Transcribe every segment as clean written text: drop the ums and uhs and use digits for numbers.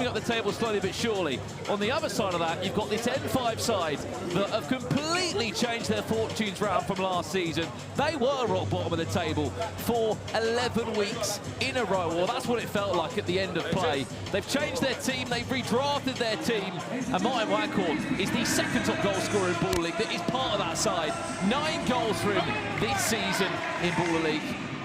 moving up the table slowly but surely. On the other side of that, you've got this N5 side that have completely changed their fortunes round from last season. They were rock bottom of the table for 11 weeks in a row. Well, that's what it felt like at the end of play. They've changed their team, they've redrafted their team, and Martin Waghorn is the second top goal scorer in Baller League that is part of that side. 9 goals for him this season in Baller League.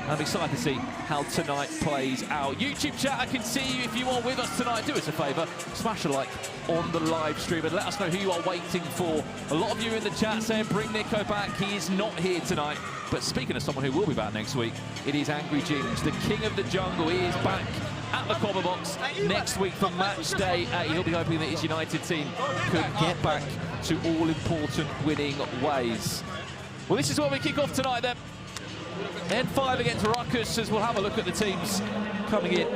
I'm excited to see how tonight plays out. YouTube chat, I can see you if you are with us tonight. Do us a favour, smash a like on the live stream and let us know who you are waiting for. A lot of you in the chat saying bring Nico back. He is not here tonight. But speaking of someone who will be back next week, it is Angry James, the king of the jungle. He is back at the Cobber Box next week for match day 8. He'll be hoping that his United team could get back to all-important winning ways. Well, this is where we kick off tonight then. N5 against Rukkas, as we'll have a look at the teams coming in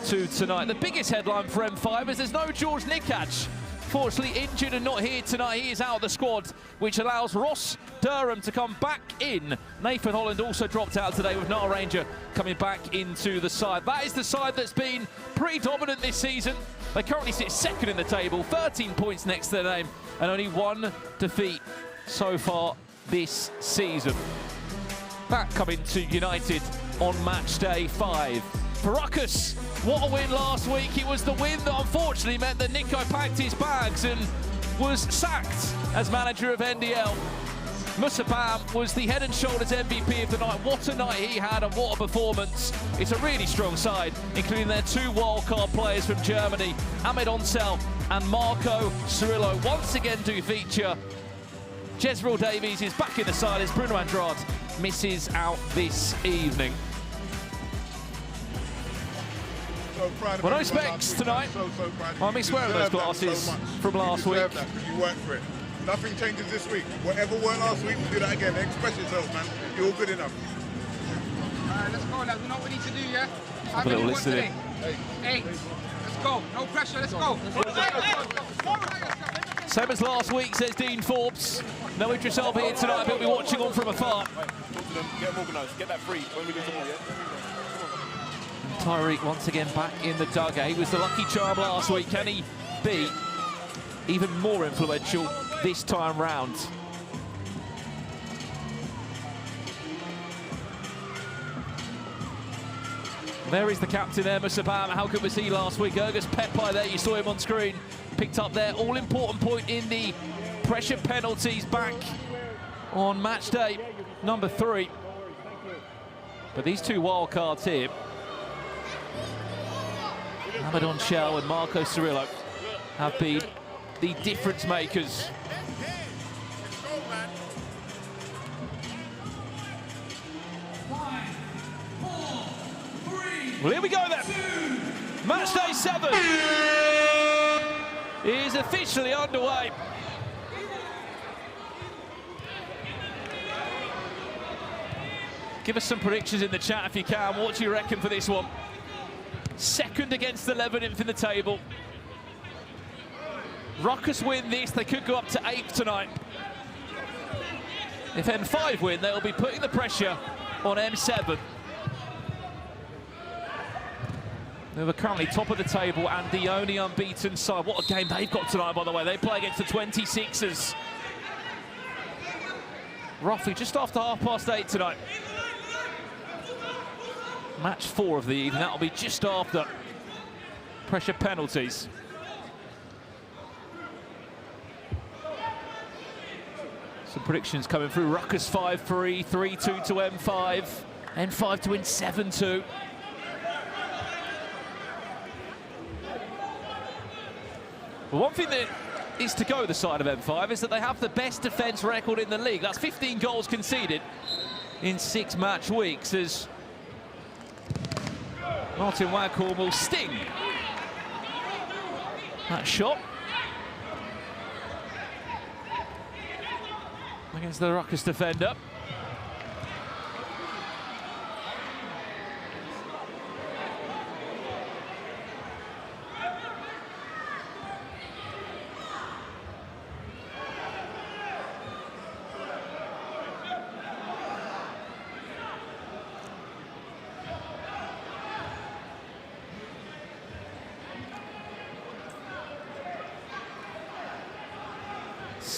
to tonight. The biggest headline for M5 is there's no George Nikach. Fortunately injured and not here tonight. He is out of the squad, which allows Ross Durham to come back in. Nathan Holland also dropped out today with Nara Ranger coming back into the side. That is the side that's been pretty dominant this season. They currently sit second in the table, 13 points next to their name, and only 1 defeat so far this season. That coming to United on match day 5. For Rukkas, what a win last week. It was the win that unfortunately meant that Nico packed his bags and was sacked as manager of NDL. Musabam was the head and shoulders MVP of the night. What a night he had and what a performance. It's a really strong side, including their 2 wildcard players from Germany, Ahmed Onsel and Marco Cirillo. Once again do feature. Jezreel Davies is back in the side as Bruno Andrade misses out this evening. Well, no specs tonight. I miss wearing those glasses from last week. You worked for it. Nothing changes this week. Whatever worked last week, do that again. Express yourself, man. You're all good enough. All right, let's go, lads. We know what we need to do, yeah? Have a little listen in. 8. Let's go. No pressure. Let's go. Same as last week, says Dean Forbes. No Idris Elba here tonight, but we'll be watching on from afar. Get them organised. Get that free when we do tomorrow, yeah? Tyreek once again back in the dugout. He was the lucky charm last week. Can he be even more influential this time round? There is the captain there, Musabam. How good was he last week? Ergus Pepe there, you saw him on screen. Picked up their all-important point in the pressure penalties back on match day number 3. But these 2 wild cards here, Ahmed Onsel and Marco Cirillo, have been the difference makers. Well, here we go then. Match day 7 is officially underway. Give us some predictions in the chat if you can. What do you reckon for this one? Second against 11th in the table. Rukkas win this, they could go up to 8th tonight. If M5 win, they'll be putting the pressure on M7. They were currently top of the table and the only unbeaten side. What a game they've got tonight, by the way. They play against the 26ers. Roughly just after 8:30 tonight. Match 4 of the evening. That'll be just after pressure penalties. Some predictions coming through. Rukkas 5-3, 3-2 to M5. M5 to win 7-2. Well, one thing that is to go the side of M5 is that they have the best defence record in the league. That's 15 goals conceded in 6 match weeks as Martin Waghorn will sting that shot against the Rukkas defender.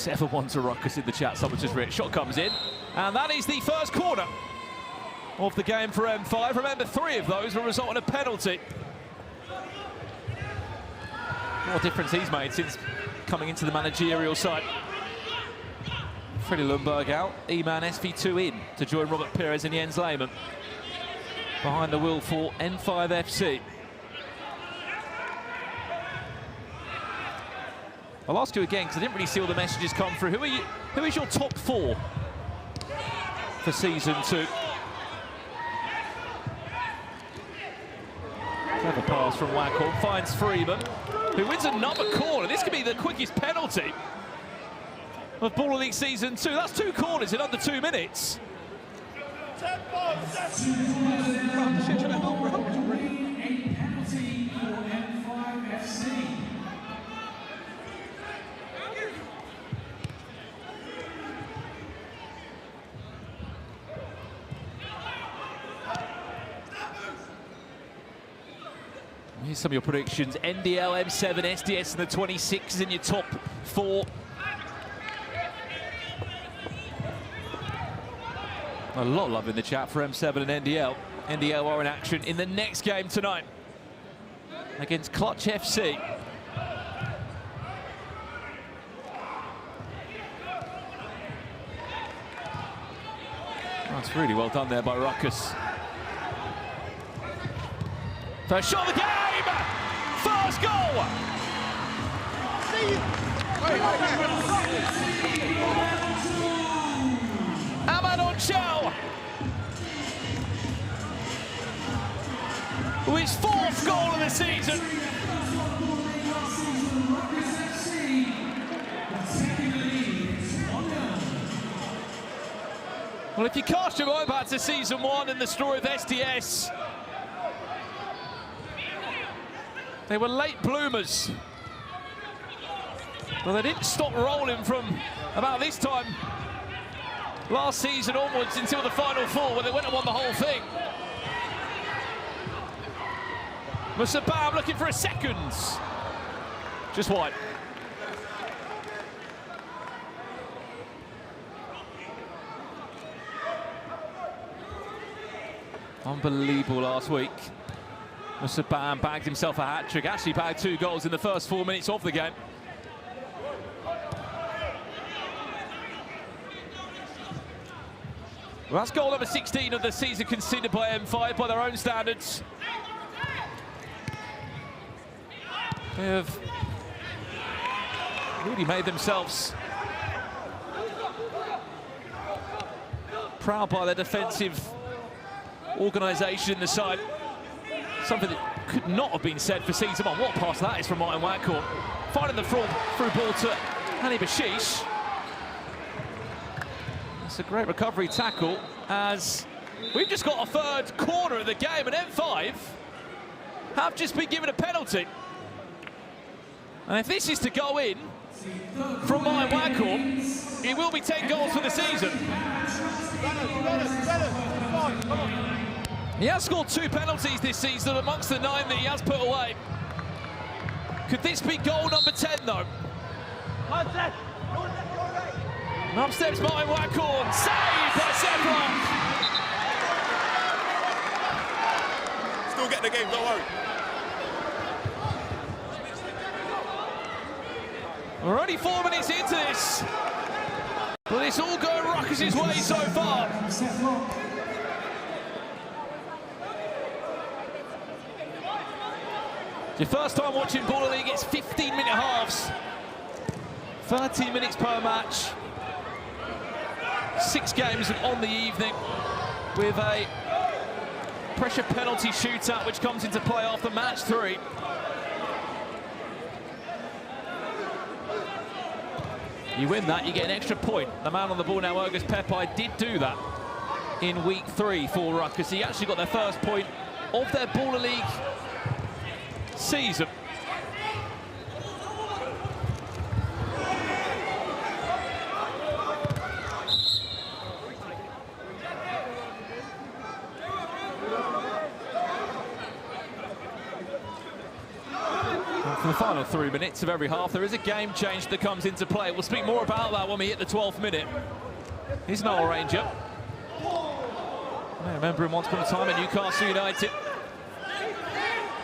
7-1 to Rukkas in the chat, someone's just written. Shot comes in, and that is the first corner of the game for M5. Remember, 3 of those will result in a penalty. What a difference he's made since coming into the managerial side. Freddie Lundberg out, E-Man SV2 in to join Robert Perez and Jens Lehmann behind the wheel for M5 FC. I'll ask you again because I didn't really see all the messages come through. Who is your top 4 for season 2? Clever pass from Waghorn, finds Freeman, who wins another corner. This could be the quickest penalty of Baller League Season 2. That's 2 corners in under 2 minutes. Here's some of your predictions. NDL, M7, SDS, and the 26 in your top 4. A lot of love in the chat for M7 and NDL. NDL are in action in the next game tonight against Clutch FC. That's really well done there by Rukkas. First shot of the game! First goal! Amadon Chow with his 4th goal of the season. Well, if you cast your mind back to season 1 and the story of SDS, they were late bloomers, but they didn't stop rolling from about this time last season onwards until the Final 4, where they went and won the whole thing. Musabam looking for a second. Just wide. Unbelievable last week. Musabam bagged himself a hat-trick, actually bagged 2 goals in the first 4 minutes of the game. Well, that's goal number 16 of the season conceded by M5 by their own standards. They have really made themselves proud by their defensive organisation in the side. Something that could not have been said for season 1. What a pass that is from Martin Waghorn. Finding the through ball to Hani Bashish. It's a great recovery tackle, as we've just got a 3rd corner of the game, and M5 have just been given a penalty. And if this is to go in from Martin Waghorn, it will be 10 goals for the season. He has scored 2 penalties this season amongst the 9 that he has put away. Could this be goal number 10, though? And up steps Martin Waghorn, saved by Sephiroth. Still get the game, don't worry. We're only 4 minutes into this, but it's all going Rukkas' way so far. It's your first time watching Baller League, it's 15-minute halves. 13 minutes per match. 6 games on the evening, with a pressure penalty shootout which comes into play after match 3. You win that, you get an extra point. The man on the ball now, Ergus Pepai, did do that in week 3 for Rukkas. He actually got their first point of their Baller League season. For the final 3 minutes of every half, there is a game change that comes into play. We'll speak more about that when we hit the 12th minute. He's Noel Ranger. I remember him once upon a time at Newcastle United.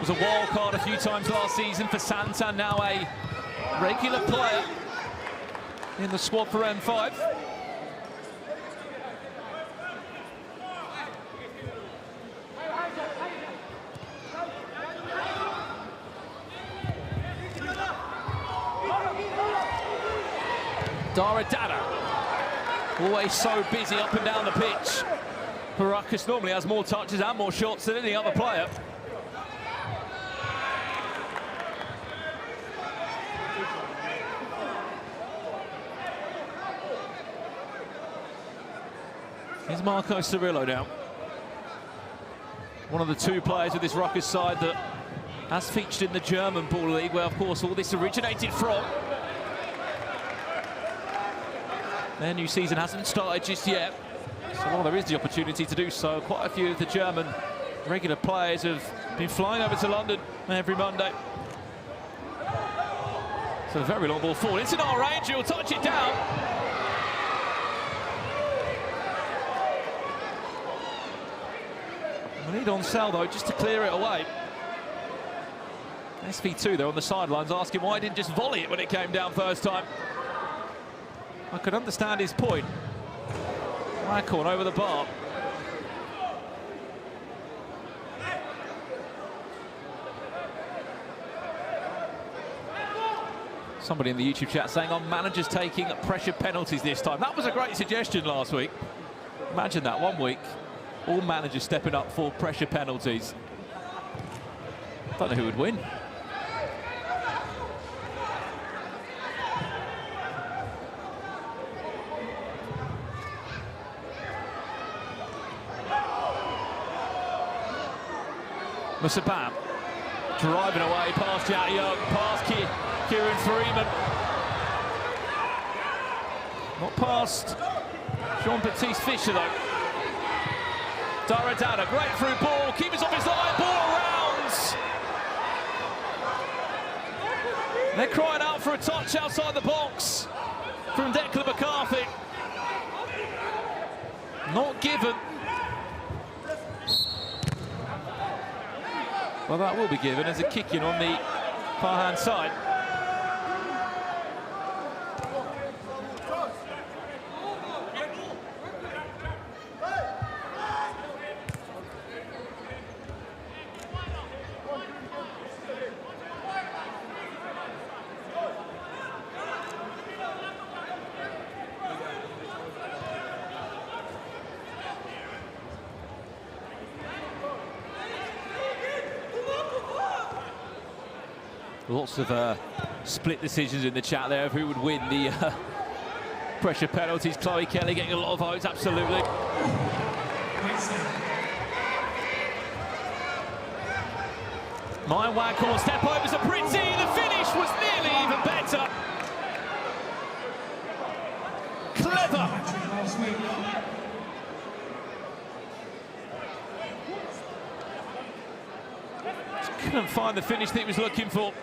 Was a wild card a few times last season for Santan, now a regular player in the squad for M5. Dada, always so busy up and down the pitch. Rukkas normally has more touches and more shots than any other player. Here's Marco Cirillo now. One of the two players with this Rukkas side that has featured in the German Ball League, where, of course, all this originated from. Their new season hasn't started just yet, so while there is the opportunity to do so, quite a few of the German regular players have been flying over to London every Monday. So a very long ball forward. It's an Ranger, he'll touch it down. We need on sell though, just to clear it away. SV2 there on the sidelines asking why he didn't just volley it when it came down first time. I could understand his point. Wackhorn over the bar. Somebody in the YouTube chat saying our manager's taking pressure penalties this time. That was a great suggestion last week. Imagine that, 1 week, all managers stepping up for pressure penalties. Don't know who would win. Musabam driving away past Jack Young, past Kieran Freeman. Not past Jean-Baptiste Fischer though. Dada, great through ball, keeper's off his line, ball around. They're crying out for a touch outside the box from Declan McCarthy. Not given. Well, that will be given as a kick-in on the far-hand side. Lots of split decisions in the chat there of who would win the pressure penalties. Chloe Kelly getting a lot of votes, absolutely. My Wackhorn step overs are pretty. The finish was nearly even better. Clever. Just couldn't find the finish that he was looking for.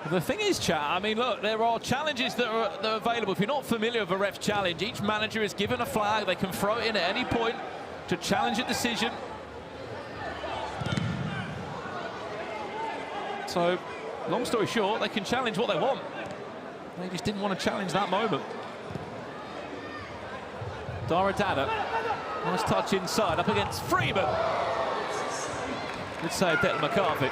The thing is, chat, I mean, look, there are challenges that are available. If you're not familiar with a ref's challenge, each manager is given a flag. They can throw it in at any point to challenge a decision. So, long story short, they can challenge what they want. They just didn't want to challenge that moment. Dada, nice touch inside, up against Freeman. Good save, Declan McCarthy.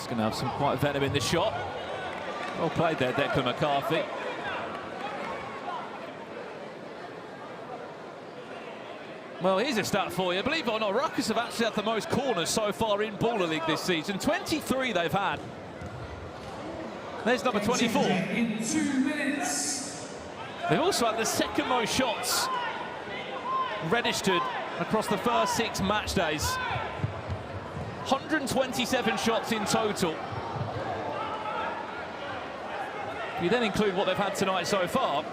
Going to have some quite venom in the shot. Well played there, Declan McCarthy. Well, here's a stat for you. Believe it or not, Rukkas have actually had the most corners so far in Baller League this season. 23 they've had. There's number 24. In 2 minutes. They've also had the second most shots registered across the first 6 match days. 127 shots in total. If you then include what they've had tonight so far,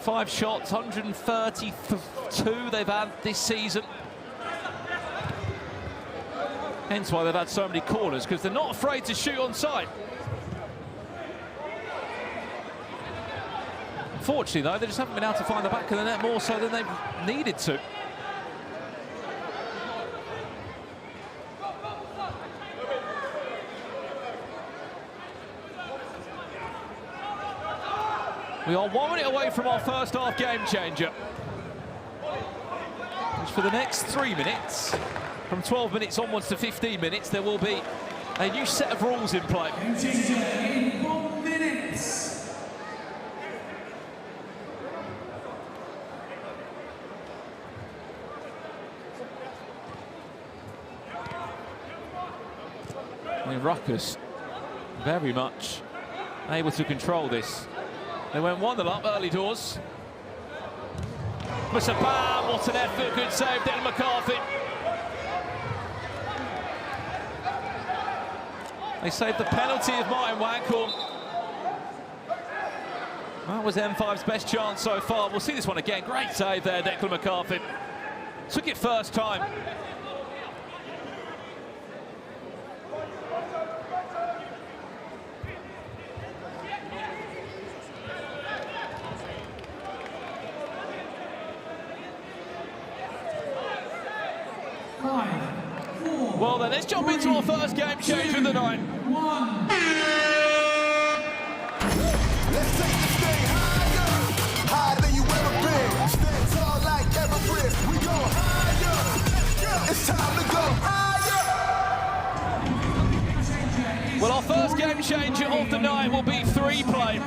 5 shots, 132 they've had this season. Hence why they've had so many corners, because they're not afraid to shoot on sight. Unfortunately, though, they just haven't been able to find the back of the net more so than they've needed to. We are 1 minute away from our first half game changer, which for the next 3 minutes, from 12 minutes onwards to 15 minutes, there will be a new set of rules in play. Game changer in 1 minute. I mean, Rukkas very much able to control this. They went 1-0 up early doors. Bam, what an effort, good save, Dylan McCarthy. They saved the penalty of Martin Wankhorn. That was M5's best chance so far. We'll see this one again. Great save there, Declan McCarthy. Took it first time. Well then, let's jump into our first game change of the night. Let's take this thing higher, higher than you ever been. Stand tall like Everest, we go higher. It's time to go higher. Well, our first game changer of the night will be 3-play.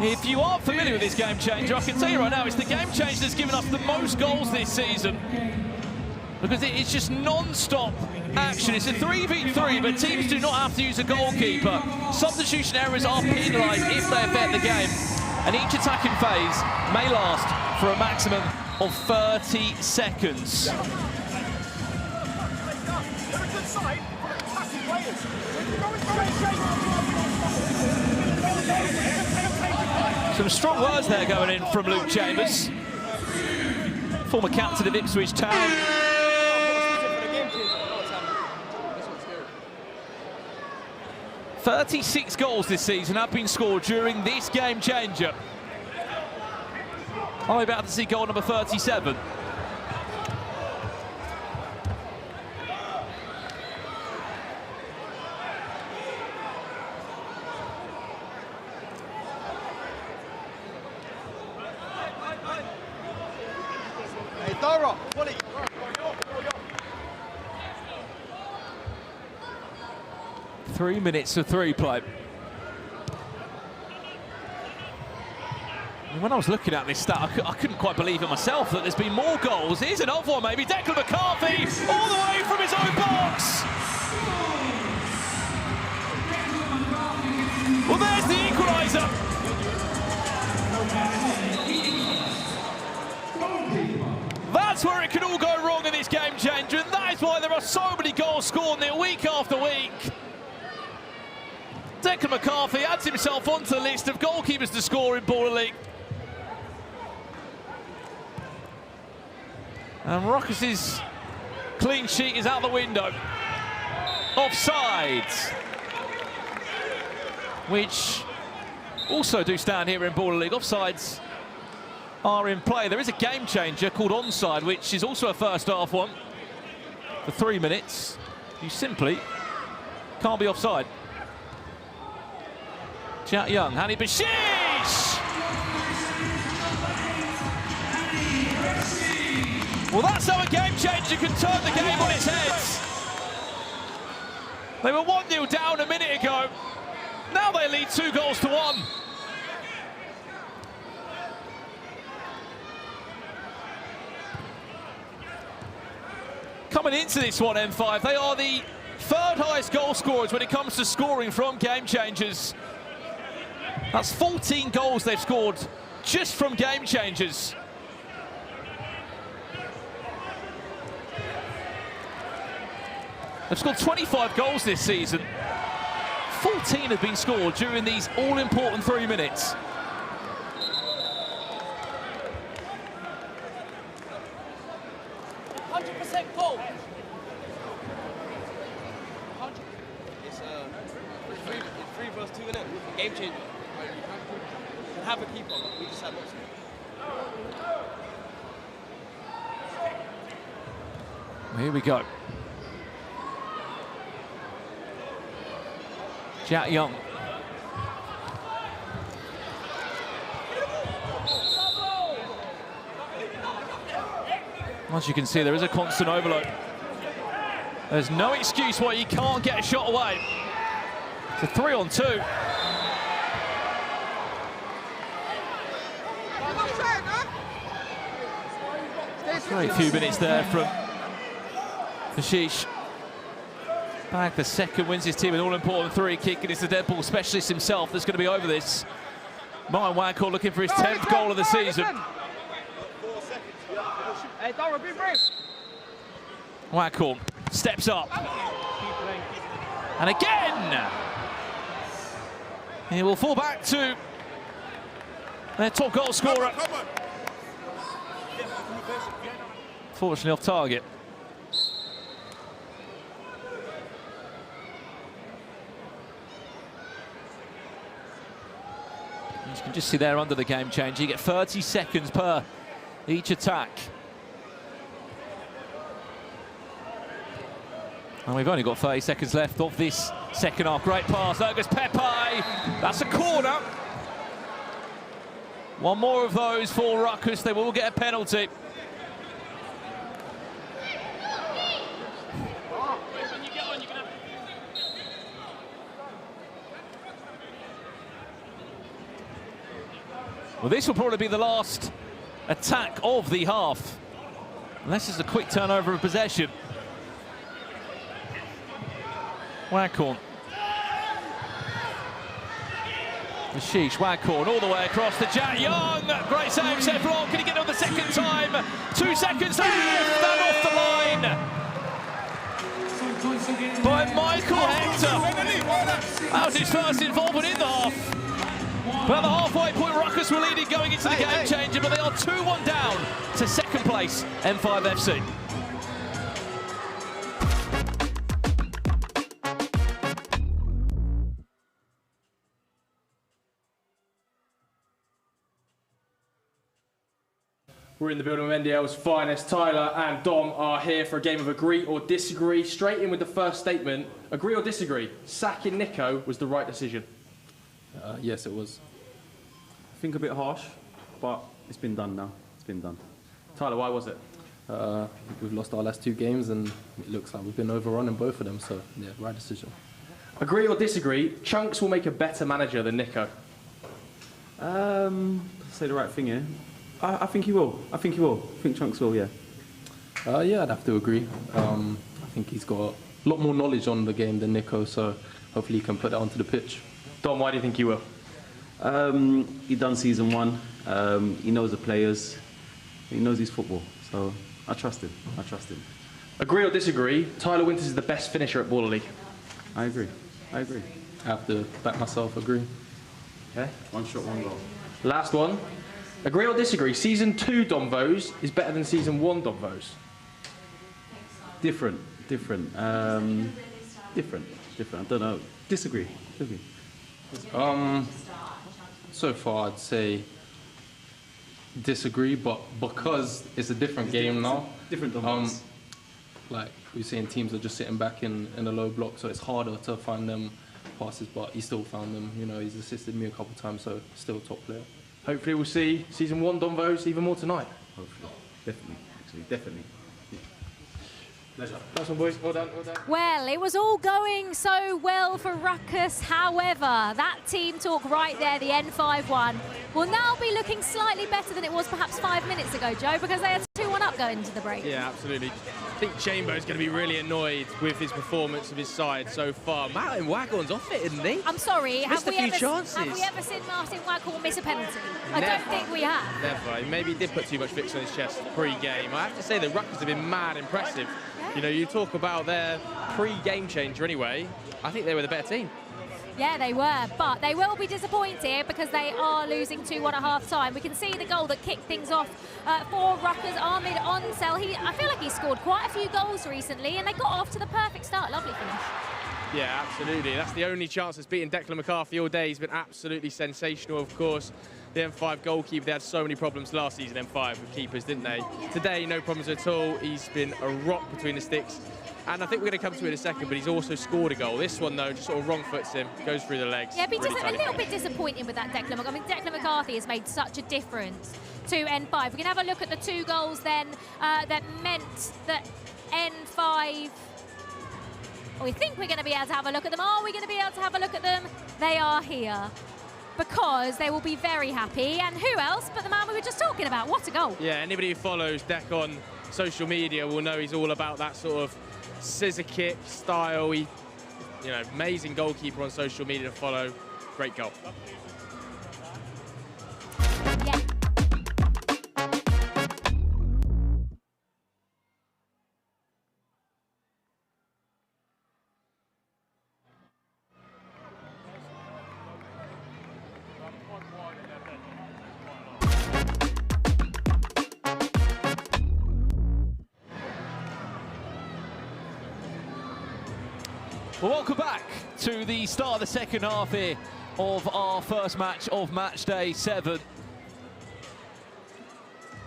If you aren't familiar with this game changer, I can tell you right now, it's the game changer that's given us the most goals this season. Because it's just non-stop action. It's a 3v3, but teams do not have to use a goalkeeper. Substitution errors are penalised if they affect the game. And each attacking phase may last for a maximum of 30 seconds. Some strong words there going in from Luke Chambers, former captain of Ipswich Town. 36 goals this season have been scored during this game changer. Are we about to see goal number 37? Hey, Dara, Wally. 3 minutes of 3-play. When I was looking at this stat, I couldn't quite believe it myself that there's been more goals. Here's another one, maybe. Declan McCarthy, all the way from his own box. Well, there's the equaliser. That's where it can all go wrong in this game changer, and that is why there are so many goals scored in it week after week. Declan McCarthy adds himself onto the list of goalkeepers to score in Baller League. And Rukkas' clean sheet is out the window. Offside, which also do stand here in Baller League. Offsides are in play. There is a game changer called onside, which is also a first half one. For 3 minutes, you simply can't be offside. Jack Young, Hani Bashish! Well, that's how a game changer can turn the game on its head. They were 1-0 down a minute ago. Now they lead 2-1. Coming into this one, M5, they are the 3rd highest goal scorers when it comes to scoring from game changers. That's 14 goals they've scored just from game changers. They've scored 25 goals this season. 14 have been scored during these all-important 3 minutes. It's 3 versus 2 in it. Game changer. Can have a keeper, but we just had lots. Here we go. Jack Young. As you can see, there is a constant overload. There's no excuse why you can't get a shot away. It's a 3-on-2. Great few minutes there from Ashish. Back the second, wins his team an all-important 3 kick, and it's the dead ball specialist himself that's going to be over this. Martin Waghorn looking for his 10th goal of the season. Hey, Dara, be brave. Waghorn steps up. And again! He will fall back to their top goal scorer. Fortunately off target. You can just see there under the game change, you get 30 seconds per each attack. And we've only got 30 seconds left of this second half. Great pass, there goes Pepe. That's a corner. One more of those for Rukkas, they will get a penalty. Well, this will probably be the last attack of the half, unless it's a quick turnover of possession. Waghorn. Ashish, Waghorn all the way across to Jack Young. Great save, Seth Rock. Can he get it on the second time? 2 seconds left, and off the line by Michael Hector. That was his first involvement in the half. But at the halfway point, Rukkas were leading going into the game changer, but they are 2-1 down to second place, M5 FC. We're in the building with NDL's finest. Tyler and Dom are here for a game of agree or disagree. Straight in with the first statement. Agree or disagree? Sacking Nico was the right decision. Yes, it was. I think a bit harsh, but it's been done now. It's been done. Tyler, why was it? We've lost our last 2 games, and it looks like we've been overrun in both of them, so yeah, right decision. Agree or disagree? Chunks will make a better manager than Nico. Say the right thing here. I think he will. I think he will. I think Chunks will, yeah. Yeah, I'd have to agree. I think he's got a lot more knowledge on the game than Nico, so hopefully he can put that onto the pitch. Dom, why do you think he will? He done season 1. He knows the players. He knows his football. So I trust him. I trust him. Agree or disagree? Tyler Winters is the best finisher at Baller League. I agree. I agree. I have to back myself, agree. Okay. 1 shot, 1 goal. Last one. Agree or disagree? Season 2 Domvos is better than season 1 Domvos. Different. Different. Different. I don't know. Disagree. So far I'd say disagree, but because it's a different game now, Different Domvos. like we're seeing teams are just sitting back in a low block, so it's harder to find them passes, but he still found them. You know, he's assisted me a couple of times, so still a top player. Hopefully we'll see season 1 Domvos even more tonight. Hopefully. Definitely. Actually, definitely. Pleasure. Nice one, boys. Well done, well done. Well, it was all going so well for Rukkas. However, that team talk right there, the N5 one, will now be looking slightly better than it was perhaps 5 minutes ago, Joe, because they are 2-1 up going into the break. Yeah, absolutely. I think Chamber's going to be really annoyed with his performance of his side so far. Martin Waghorn's off it, isn't he? I'm sorry, Have we ever seen Martin Waghorn miss a penalty? I don't think we have. Never. Maybe he did put too much fix on his chest pre-game. I have to say the Rukkas have been mad impressive. Yeah. You know, you talk about their pre-game changer anyway. I think they were the better team. Yeah, they were, but they will be disappointed because they are losing 2-1 at half-time. We can see the goal that kicked things off for Rukkas, Ahmed Onsel. I feel like he scored quite a few goals recently, and they got off to the perfect start. Lovely finish. Yeah, absolutely. That's the only chance that's beaten Declan McCarthy all day. He's been absolutely sensational, of course. The M5 goalkeeper, they had so many problems last season, M5, with keepers, didn't they? Today, no problems at all. He's been a rock between the sticks. And I think we're going to come to it in a second, but he's also scored a goal. This one, though, just sort of wrong foots him, goes through the legs. Yeah, but really a little bit disappointing with that Declan McCarthy. I mean, Declan McCarthy has made such a difference to N5. We can have a look at the 2 goals then that meant that N5... We think we're going to be able to have a look at them. Are we going to be able to have a look at them? They are here because they will be very happy. And who else but the man we were just talking about? What a goal. Yeah, anybody who follows Dec on social media will know he's all about that sort of scissor kick style. He, you know, amazing goalkeeper on social media to follow. Great goal. Yeah. Well, welcome back to the start of the second half here of our first match of match day 7.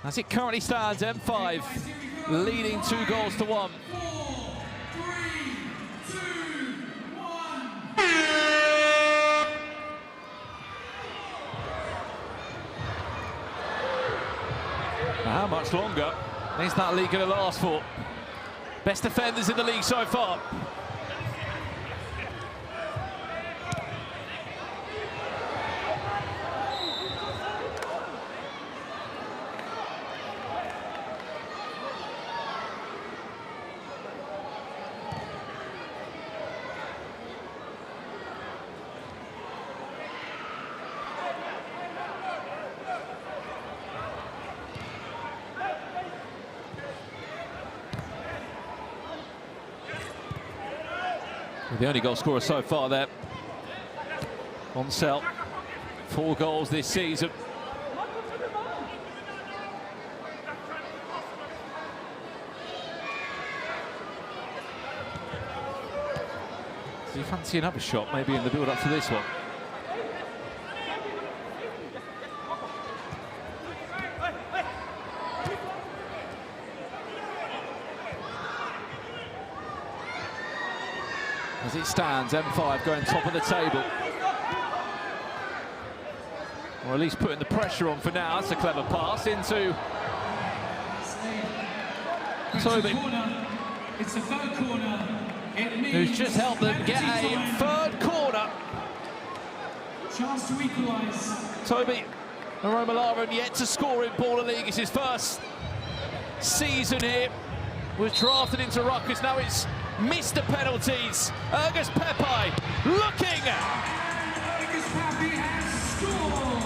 As it currently stands, M5 leading 2-1. How much longer is that league going to last for? Best defenders in the league so far. The only goal scorer so far there. Onsel, 4 goals this season. Do you fancy another shot, maybe in the build-up to this one? As it stands, M5 going top of the table. Or at least putting the pressure on for now. That's a clever pass into Toby, It's a third corner. who's just helped them get a third corner. Chance to equalise. Toby Aromalaran yet to score in Baller League. It's his first season here. Was drafted into Rukkas. Now it's missed the penalties. Ergus Pepe looking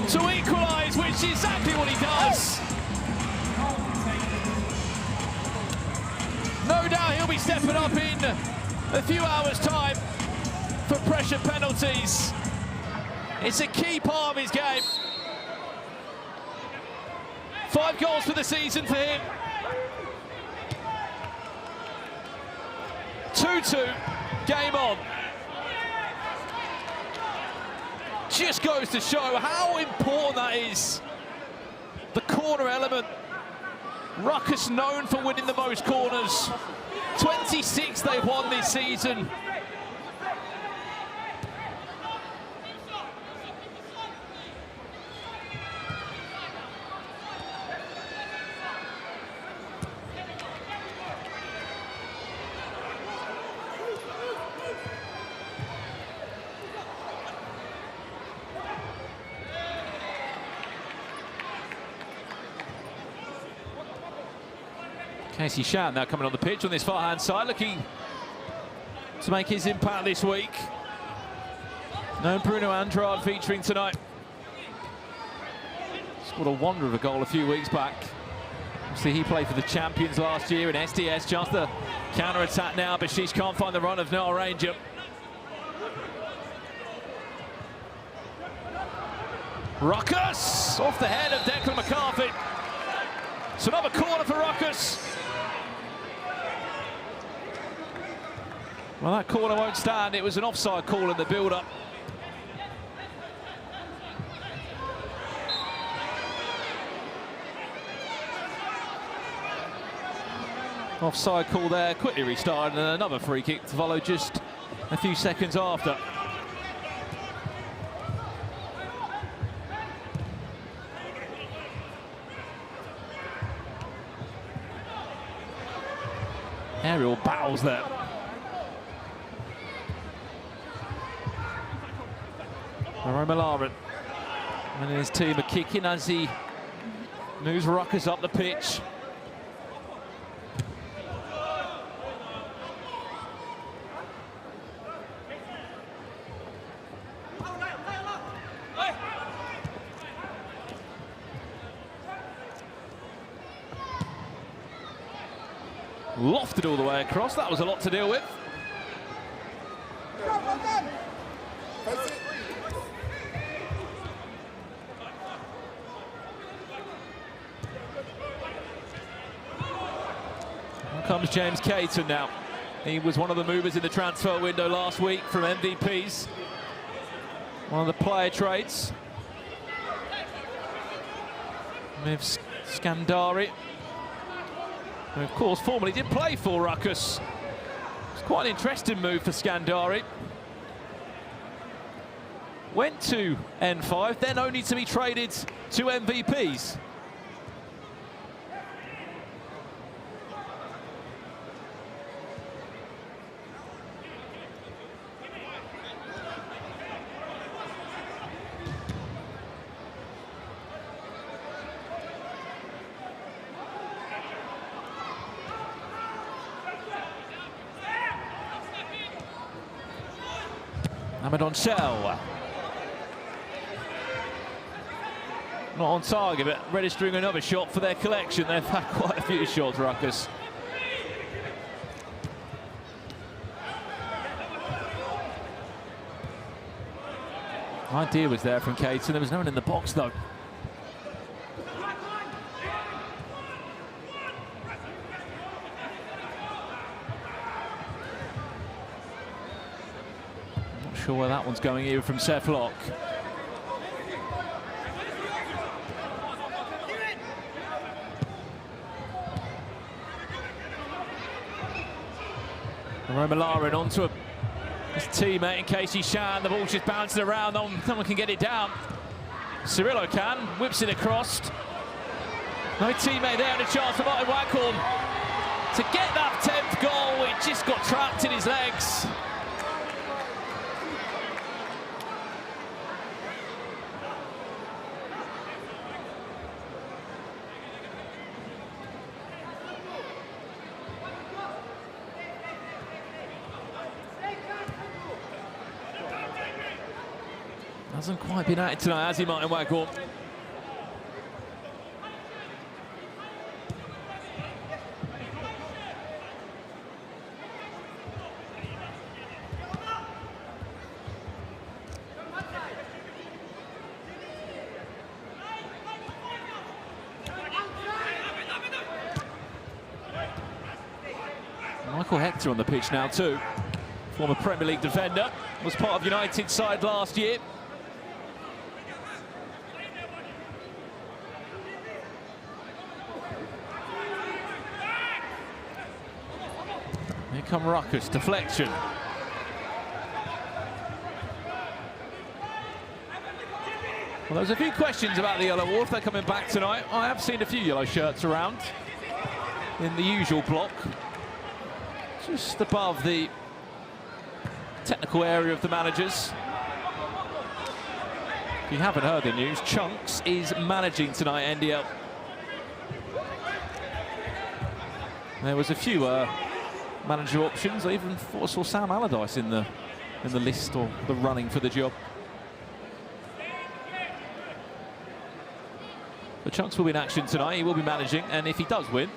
to equalise, which is exactly what he does. No doubt he'll be stepping up in a few hours' time for pressure penalties. It's a key part of his game. 5 goals for the season for him. 2-2, game on. Just goes to show how important that is. The corner element. Rukkas known for winning the most corners. 26 they've won this season. Casey Shan now coming on the pitch on this far-hand side, looking to make his impact this week. No Bruno Andrade featuring tonight. Scored a wonder of a goal a few weeks back. Obviously, he played for the champions last year in SDS. Chance the counter-attack now, but Sheesh can't find the run of Noah Ranger. Rukkas off the head of Declan McCarthy. It's another corner for Rukkas. Well, that corner won't stand. It was an offside call in the build-up. Offside call there, quickly restarted, and another free kick to follow just a few seconds after. Aerial battles there. Malarin and his team are kicking as he moves Rukkas up the pitch. Lofted all the way across. That was a lot to deal with. Here comes James Caton now. He was one of the movers in the transfer window last week from MVPs. One of the player trades. With Scandari. And of course, formerly did play for Rukkas. It's quite an interesting move for Scandari. Went to N5, then only to be traded to MVPs. Amadon Shell. Not on target, but registering another shot for their collection. They've had quite a few shots, Rukkas. Idea was there from Caton. There was no one in the box, though. Sure where that one's going either from Seth Locke. Malarin onto his teammate in Casey Shan. The ball's just bouncing around. No one can get it down. Cirillo can, whips it across. No teammate there, and a chance for Martin Waghorn to get that 10th goal. It just got trapped in his legs. Hasn't quite been at it tonight, has he, Martin Waghorn? Michael Hector on the pitch now too. Former Premier League defender, was part of United's side last year. Here come Rukkas, deflection. Well, there's a few questions about the yellow wall if they're coming back tonight. I have seen a few yellow shirts around in the usual block. Just above the technical area of the managers. If you haven't heard the news, Chunks is managing tonight, NDL. There was a few manager options. I even thought I saw Sam Allardyce in the list or the running for the job. But Chunks will be in action tonight. He will be managing, and if he does win,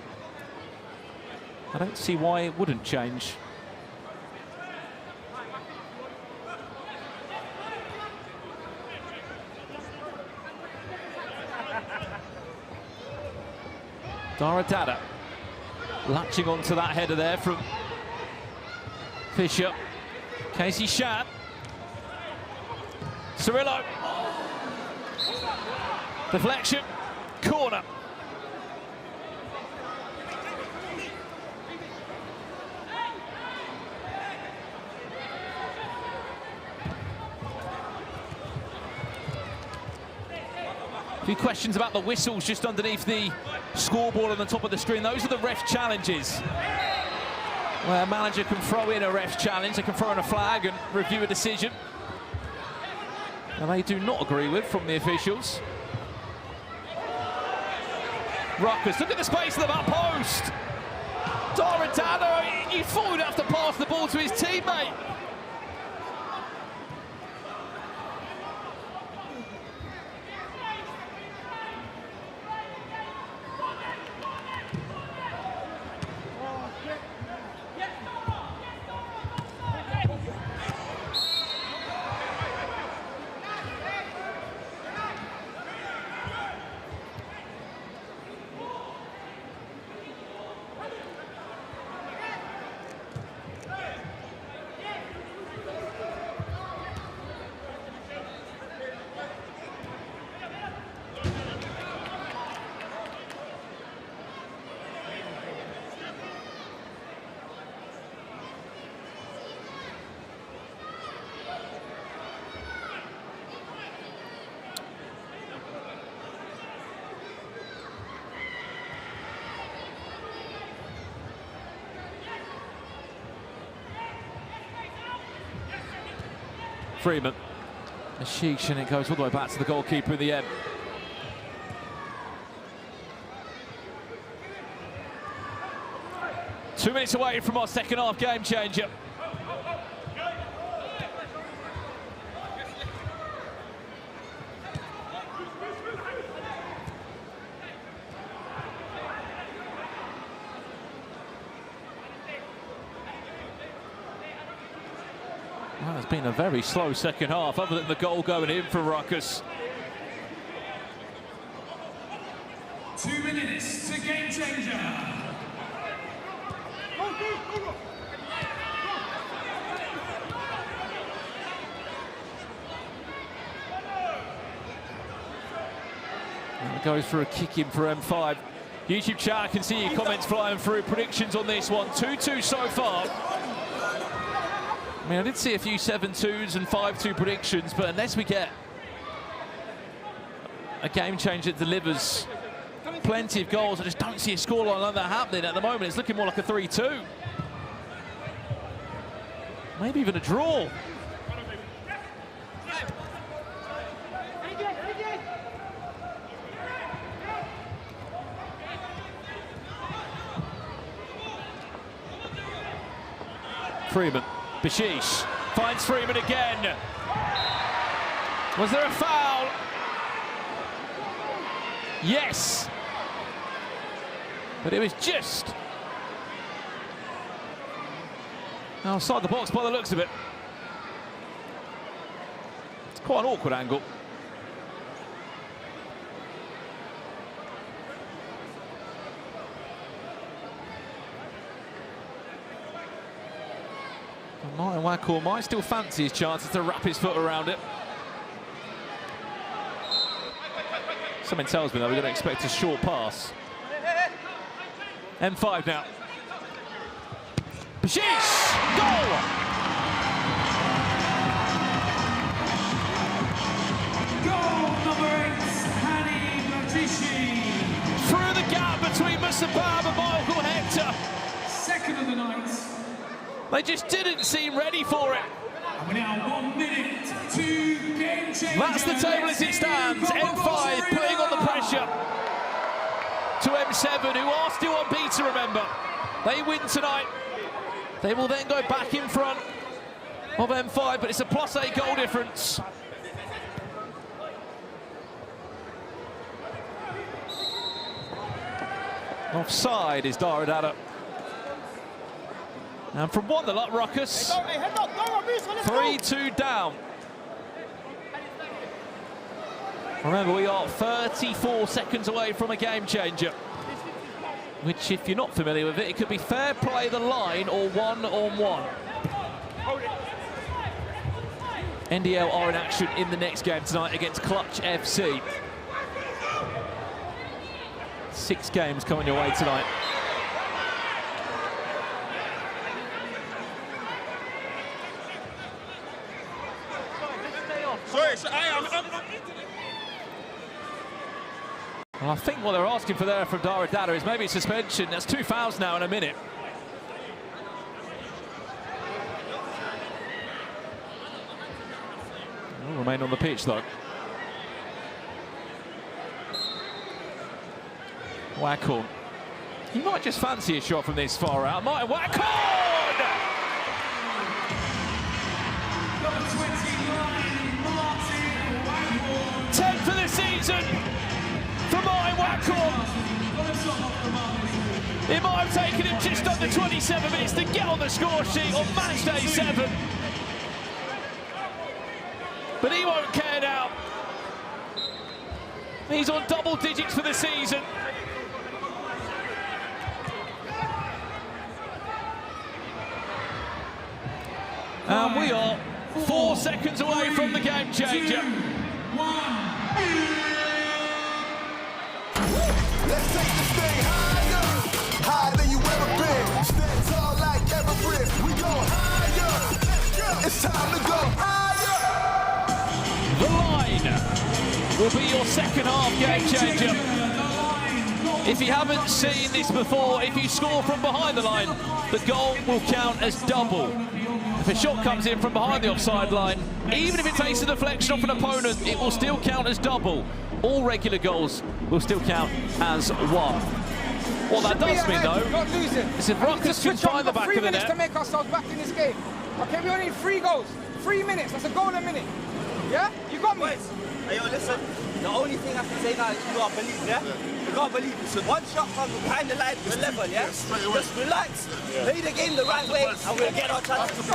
I don't see why it wouldn't change. Dara Dada latching onto that header there from Fisher. Casey Shad. Cirillo. Deflection. Corner. A few questions about the whistles just underneath the scoreboard on the top of the screen. Those are the ref challenges, where a manager can throw in a ref challenge. They can throw in a flag and review a decision. And they do not agree with from the officials. Rukkas, look at the space in the back post. Dara Dada, you thought he'd have to pass the ball to his teammate. Freeman, a sheesh, and it goes all the way back to the goalkeeper in the end. Two minutes away from our second half game changer. Well, it's been a very slow second half, other than the goal going in for Rukkas. 2 minutes to game changer. And it goes for a kick in for M5. YouTube chat, I can see your comments flying through. Predictions on this one, 2-2 so far. I mean, I did see a few 7-2s and 5-2 predictions, but unless we get a game change that delivers plenty of goals, I just don't see a scoreline like that happening at the moment. It's looking more like a 3-2. Maybe even a draw. Freeman. Bashish finds Freeman again. Was there a foul? Yes. But it was just outside the box by the looks of it. It's quite an awkward angle. Martin Wackle might still fancy his chances to wrap his foot around it. Something tells me that we're going to expect a short pass. M5 now. Bashish! Goal! Goal number 8, Hani Bajishi. Through the gap between Musabab and Michael Hector. Second of the night. They just didn't seem ready for it. And we're now 1 minute to game changer. That's the table as it stands. M5 putting on the pressure to M7, who are still unbeaten, remember. they win tonight, they will then go back in front of M5, but it's a +8 goal difference. Offside is Daradada. And from one, the luck Rukkas. 3-2 down. Remember, we are 34 seconds away from a game changer, which, if you're not familiar with it, it could be fair play the line or 1-on-1. NDL are in action in the next game tonight against Clutch FC. 6 games coming your way tonight. Well, I think what they're asking for there from Daradada is maybe suspension. That's 2 fouls now in a minute. Will remain on the pitch though. Wackhorn. He might just fancy a shot from this far out. Martin Wackhorn! Number 29, Martin Wackhorn. 10 for the season for Martin Wackhorn. It might have taken him just under 27 minutes to get on the score sheet on match day 7. But he won't care now. He's on double digits for the season. And we are 4 seconds away from the game changer. 2, 1. Let's take this thing higher, higher than you ever been. Stand tall like Everest, we go higher. It's time to go higher. The line will be your second half game changer. If you haven't seen this before, if you score from behind the line, the goal will count as double. If a shot comes in from behind the offside line, even if it takes a deflection off an opponent, it will still count as double. All regular goals will still count as 1. What that does mean, though, is if Rukkas can find the back of the net... 3 minutes to make ourselves back in this game. Okay, we only need 3 goals. 3 minutes, that's a goal a minute. Yeah? You got me? Hey, yo, listen. The only thing I can say now is you gotta believe, yeah? You gotta believe. So one shot comes behind the line, we're level, yeah? Just relax. Play the game the right way, and we'll get our chances.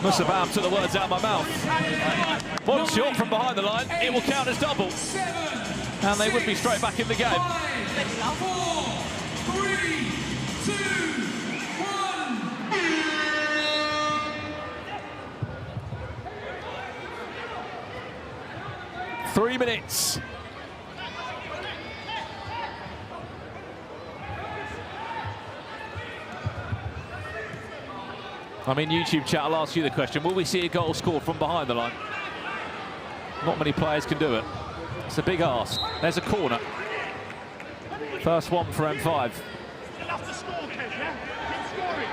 Musabam took the words out of my mouth. One shot from behind the line, it will count as double. And they would be straight back in the game. 5, 4, 3, 2, 1. 3 minutes. I mean, YouTube chat, I'll ask you the question. Will we see a goal scored from behind the line? Not many players can do it. It's a big ask. There's a corner. First one for M5. Enough to score, Kev, yeah? Keep scoring.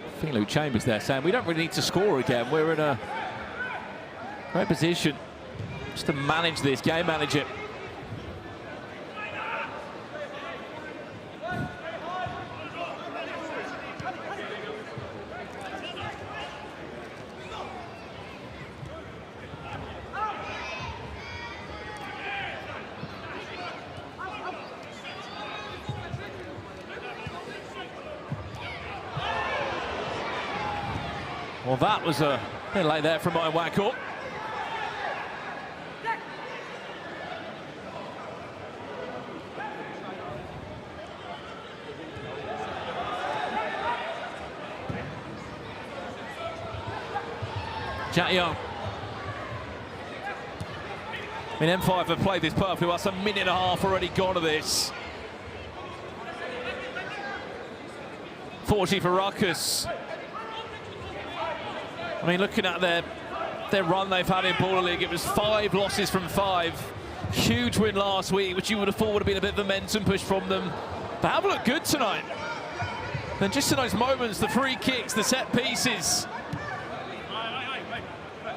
I think Luke Chambers there saying we don't really need to score again. We're in a great position just to manage this game, manage it. Well, that was a bit late there from Martin Wackhorn. Jack Young. I mean, M5 have played this perfectly. That's a minute and a half already gone of this. 40 for Rukkas. I mean, looking at their run they've had in Baller League, it was 5 losses from 5. Huge win last week, which you would have thought would have been a bit of a momentum push from them. But have looked good tonight. And just in those moments, the free kicks, the set pieces,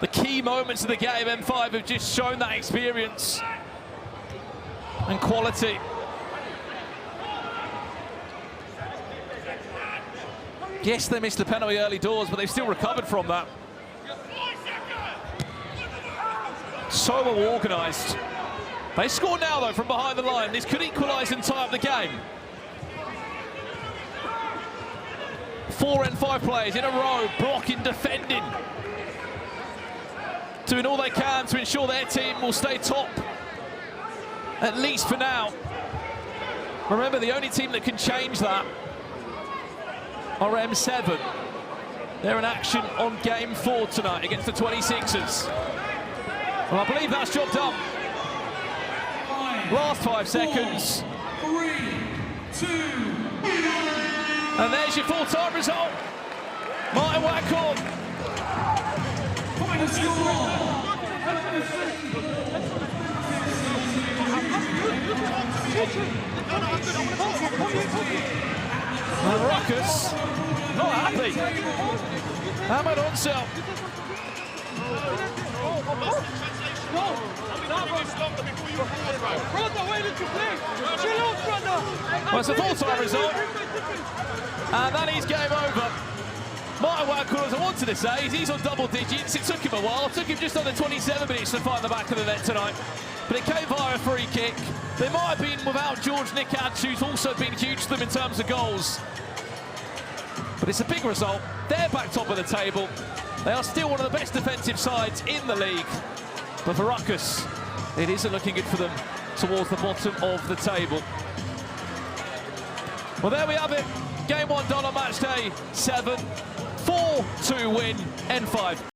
the key moments of the game, M5 have just shown that experience and quality. Yes, they missed the penalty early doors, but they've still recovered from that. So well organised. They score now, though, from behind the line. This could equalise and tie up the game. 4 N5 players in a row, blocking, defending, doing all they can to ensure their team will stay top, at least for now. Remember, the only team that can change that are M7. They're in action on game 4 tonight against the 26ers. Well, I believe that's job done. Last 5 seconds. 3, 2, 1. And there's your full-time result. Martin Waghorn. Final score. And Rukkas not happy. Ahmed Onsel. Well, it's a full-time result. And that is game over. Martin Waghorn, as I wanted to say, he's on double digits. It took him a while. It took him just under 27 minutes to find the back of the net tonight. But it came via a free kick. They might have been without George Nikad, who's also been huge to them in terms of goals. But it's a big result. They're back top of the table. They are still one of the best defensive sides in the league. But for Rukkas, it isn't looking good for them towards the bottom of the table. Well, there we have it. Game 1 done on match day 7. 4-2 win, N5.